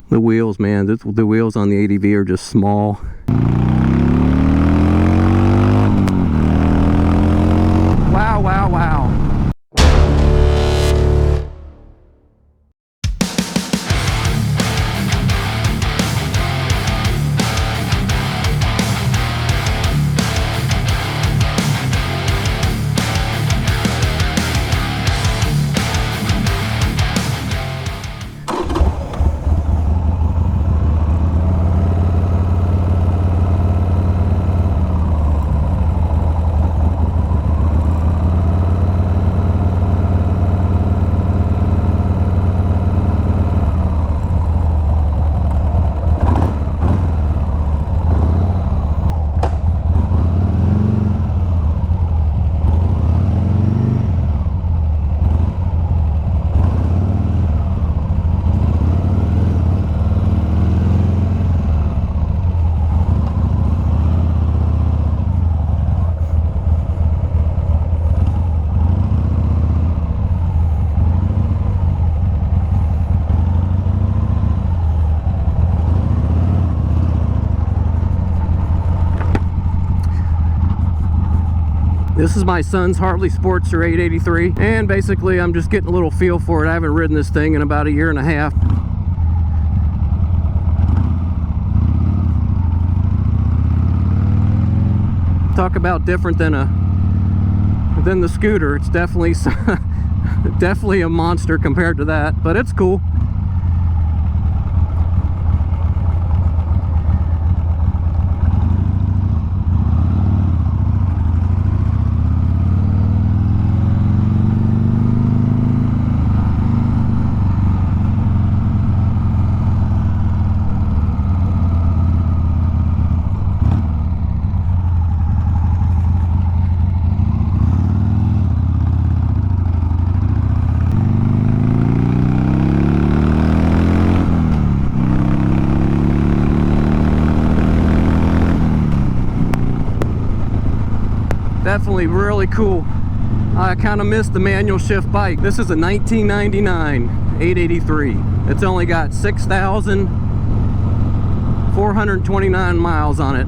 The wheels, man, the wheels on the ADV are just small. Wow, wow, wow. This is my son's Harley Sportster 883, and basically I'm just getting a little feel for it. I haven't ridden this thing in about a year and a half. Talk about different than the scooter. It's definitely definitely a monster compared to that, but it's cool. Definitely really cool. I kind of missed the manual shift bike. This is a 1999 883. It's only got 6,429 miles on it.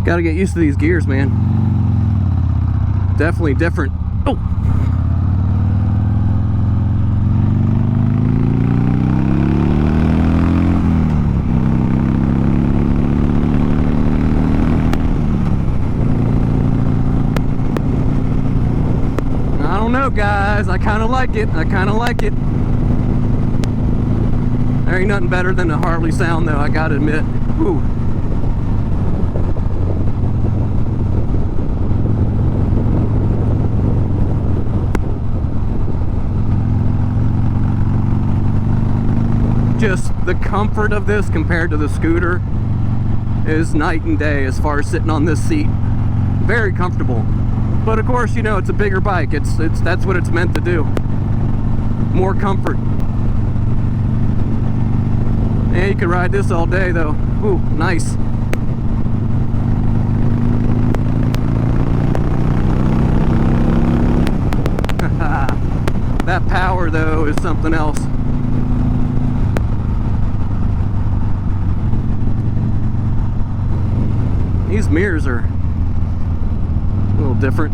Gotta get used to these gears, man. Definitely different. Oh! I don't know, guys. I kind of like it. I kind of like it. There ain't nothing better than the Harley sound, though, I gotta admit. Ooh. Just the comfort of this compared to the scooter is night and day as far as sitting on this seat. Very comfortable. But of course, you know, it's a bigger bike. That's what it's meant to do. More comfort. And you could ride this all day though. Ooh, nice. That power though is something else. These mirrors are a little different.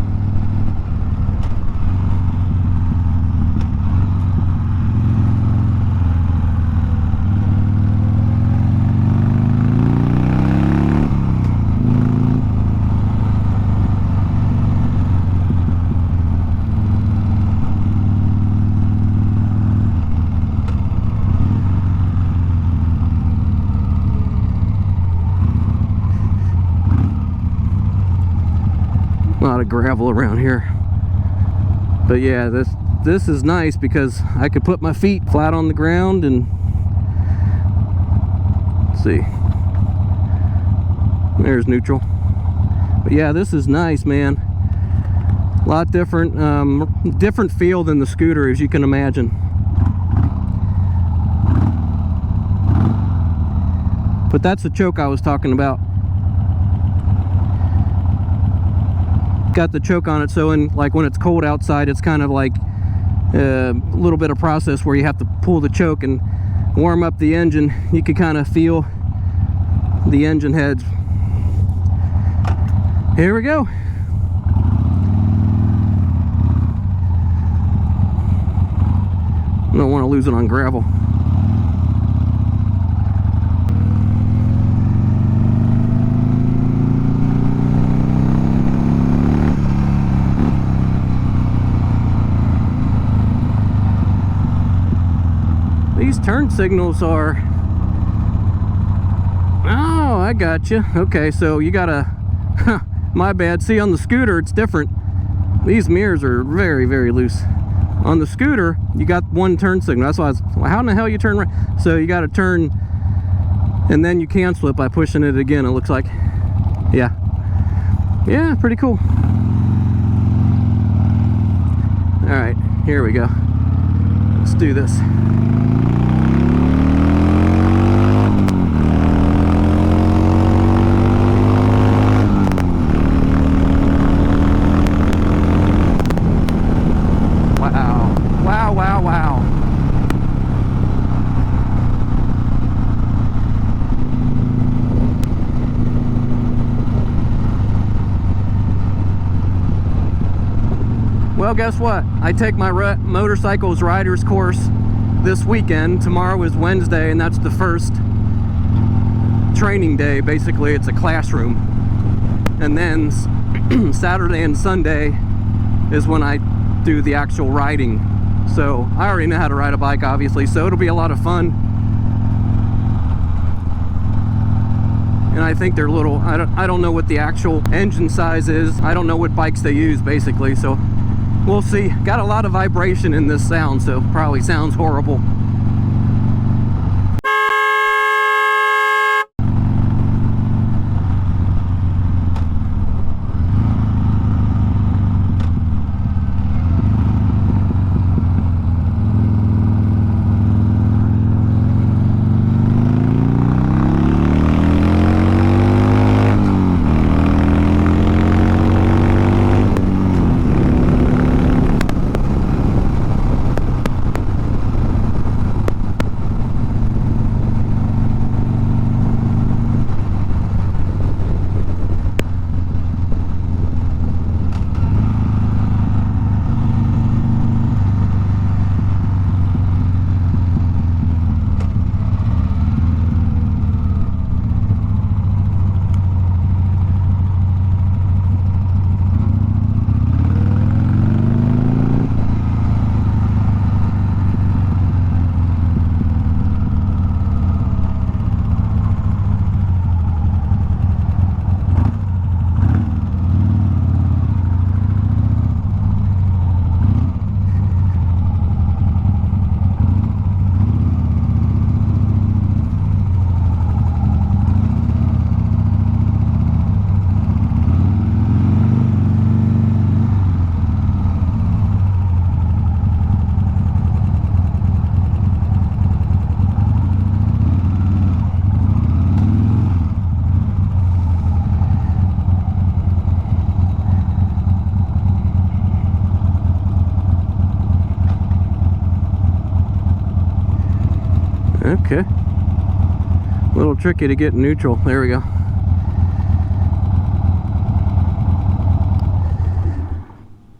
A lot of gravel around here, but yeah, this is nice because I could put my feet flat on the ground and let's see, there's neutral. But yeah, this is nice, man. A lot different, different feel than the scooter, as you can imagine. But that's the choke I was talking about. Got the choke on it, so like when it's cold outside, it's kind of like a little bit of process where you have to pull the choke and warm up the engine. You can kind of feel the engine heads. Here we go. Don't want to lose it on gravel. These turn signals are... Oh, I got you. Okay, so you gotta... My bad. See, on the scooter, it's different. These mirrors are very, very loose. On the scooter, you got one turn signal. That's why I was... How in the hell you turn right? So you gotta turn, and then you cancel it by pushing it again, it looks like. Yeah. Yeah, pretty cool. Alright, here we go. Let's do this. Well, guess what? I take my motorcycles riders course this weekend. Tomorrow is Wednesday, and that's the first training day. Basically, it's a classroom. And then Saturday and Sunday is when I do the actual riding. So I already know how to ride a bike, obviously, so it'll be a lot of fun. And I think they're little, I don't know what the actual engine size is. I don't know what bikes they use, basically, so we'll see. Got a lot of vibration in this sound, so probably sounds horrible. Okay. A little tricky to get neutral. There we go.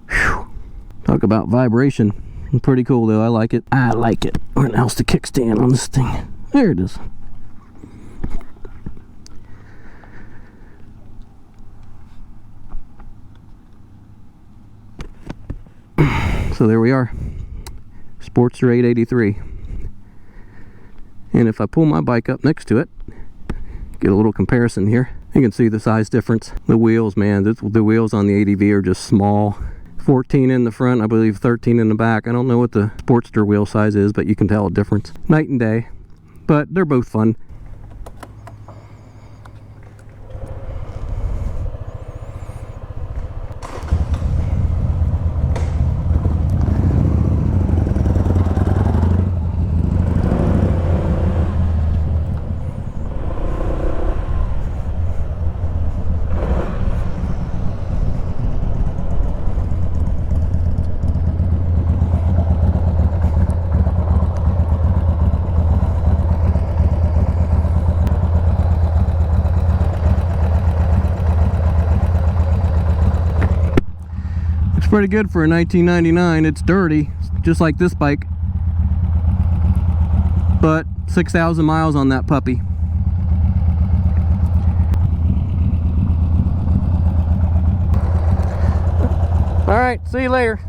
Whew. Talk about vibration. Pretty cool though. I like it. I like it. Where else the kickstand on this thing? There it is. So there we are. Sportster 883. And if I pull my bike up next to it, get a little comparison here, you can see the size difference. The wheels, man, the wheels on the ADV are just small. 14 in the front, I believe 13 in the back. I don't know what the Sportster wheel size is, but you can tell a difference. Night and day, but they're both fun. Pretty good for a 1999. It's dirty, just like this bike, but 6,000 miles on that puppy. All right, see you later.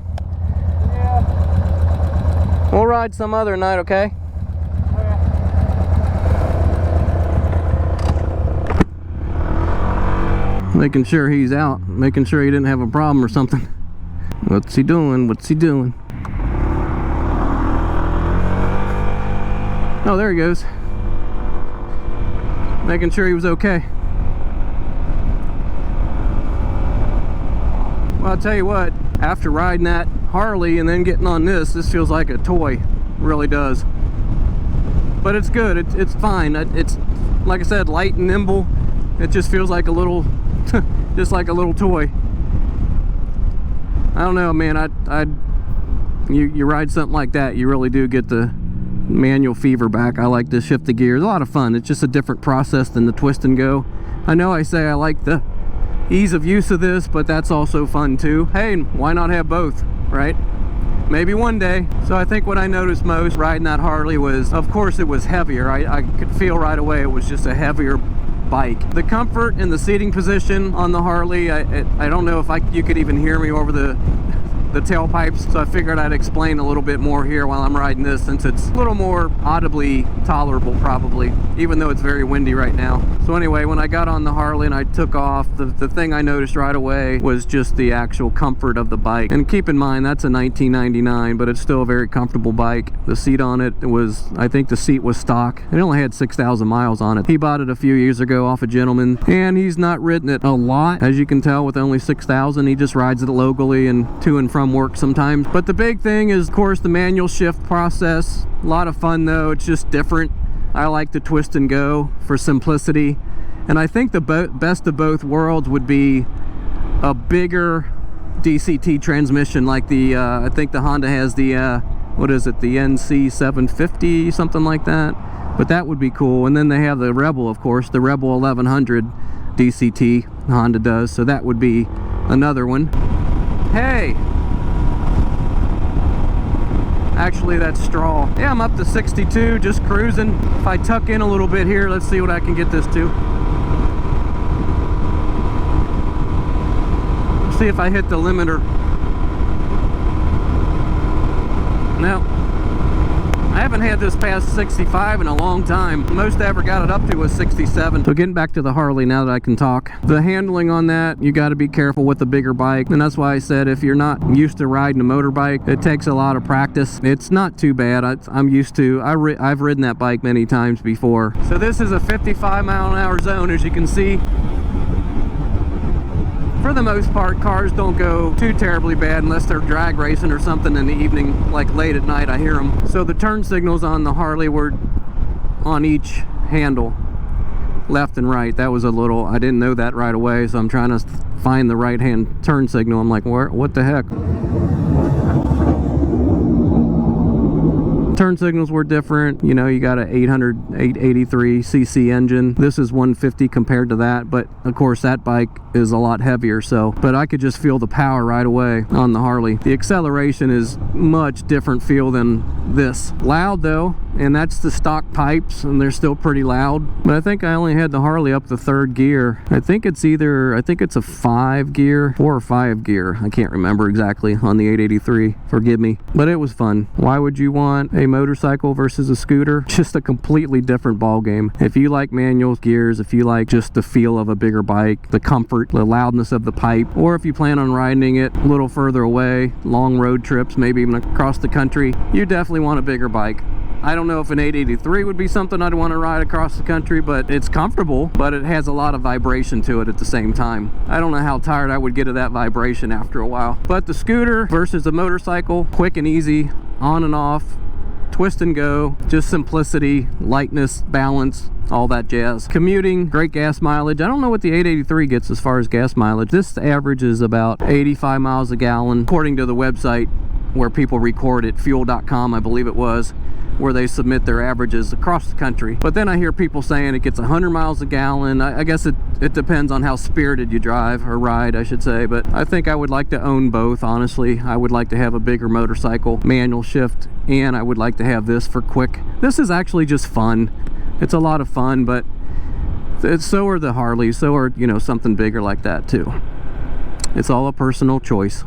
Yeah. We'll ride some other night, okay? Making sure he's out, making sure he didn't have a problem or something. What's he doing? What's he doing? Oh, there he goes. Making sure he was okay. Well, I'll tell you what, after riding that Harley and then getting on this feels like a toy. Really does. But it's good. It's fine. It's, like I said, light and nimble. It just feels like a little, just like a little toy. I don't know, man. You ride something like that, you really do get the manual fever back. I like to shift the gears. A lot of fun. It's just a different process than the twist and go. I know I say I like the ease of use of this, but that's also fun too. Hey, why not have both, right? Maybe one day. So I think what I noticed most riding that Harley was, of course, it was heavier. I could feel right away it was just a heavier bike. The comfort and the seating position on the Harley, I don't know if you could even hear me over the tailpipes, so I figured I'd explain a little bit more here while I'm riding this, since it's a little more audibly tolerable probably, even though it's very windy right now. So anyway, when I got on the Harley and I took off, the thing I noticed right away was just the actual comfort of the bike. And keep in mind, that's a 1999, but it's still a very comfortable bike. The seat on it was, I think the seat was stock. It only had 6,000 miles on it. He bought it a few years ago off a gentleman, and he's not ridden it a lot, as you can tell, with only 6,000. He just rides it locally and to and from work sometimes. But the big thing is, of course, the manual shift process. A lot of fun though. It's just different. I like the twist and go for simplicity, and I think the best of both worlds would be a bigger DCT transmission, like the I think the Honda has the what is it, the NC 750, something like that. But that would be cool. And then they have the Rebel, of course, the Rebel 1100 DCT Honda does, so that would be another one. Hey, actually that's straw. Yeah, I'm up to 62, just cruising. If I tuck in a little bit here, let's see what I can get this to. See if I hit the limiter. No, I haven't had this past 65 in a long time. The most I ever got it up to was 67. So getting back to the Harley now that I can talk. The handling on that, you got to be careful with the bigger bike. And that's why I said if you're not used to riding a motorbike, it takes a lot of practice. It's not too bad. I'm used to, I've ridden that bike many times before. So this is a 55-mile-an-hour zone, as you can see. For the most part, cars don't go too terribly bad unless they're drag racing or something in the evening, like late at night I hear them. So the turn signals on the Harley were on each handle, left and right. That was a little, I didn't know that right away, so I'm trying to find the right hand turn signal. I'm like, what the heck? Turn signals were different. You know, you got an 883 cc engine. This is 150 compared to that, but of course that bike is a lot heavier, so, but I could just feel the power right away on the Harley. The acceleration is much different feel than this. Loud though, and that's the stock pipes, and they're still pretty loud. But I think I only had the Harley up to 3rd gear. I think it's a 5 gear, 4 or 5 gear. I can't remember exactly on the 883, forgive me. But it was fun. Why would you want a motorcycle versus a scooter? Just a completely different ball game. If you like manual gears, if you like just the feel of a bigger bike, the comfort, the loudness of the pipe, or if you plan on riding it a little further away, long road trips, maybe even across the country, you definitely want a bigger bike. I don't know if an 883 would be something I'd want to ride across the country, but it's comfortable, but it has a lot of vibration to it at the same time. I don't know how tired I would get of that vibration after a while. But the scooter versus a motorcycle, quick and easy, on and off, twist and go, just simplicity, lightness, balance, all that jazz. Commuting, great gas mileage. I don't know what the 883 gets as far as gas mileage. This average is about 85 miles a gallon, according to the website where people record it, fuel.com, I believe it was. where they submit their averages across the country. But then I hear people saying it gets 100 miles a gallon. I guess it depends on how spirited you drive, or ride I should say, but I think I would like to own both, honestly. I would like to have a bigger motorcycle, manual shift, and I would like to have this for quick. This is actually just fun. It's a lot of fun, but so are the Harleys, so are, you know, something bigger like that too. It's all a personal choice.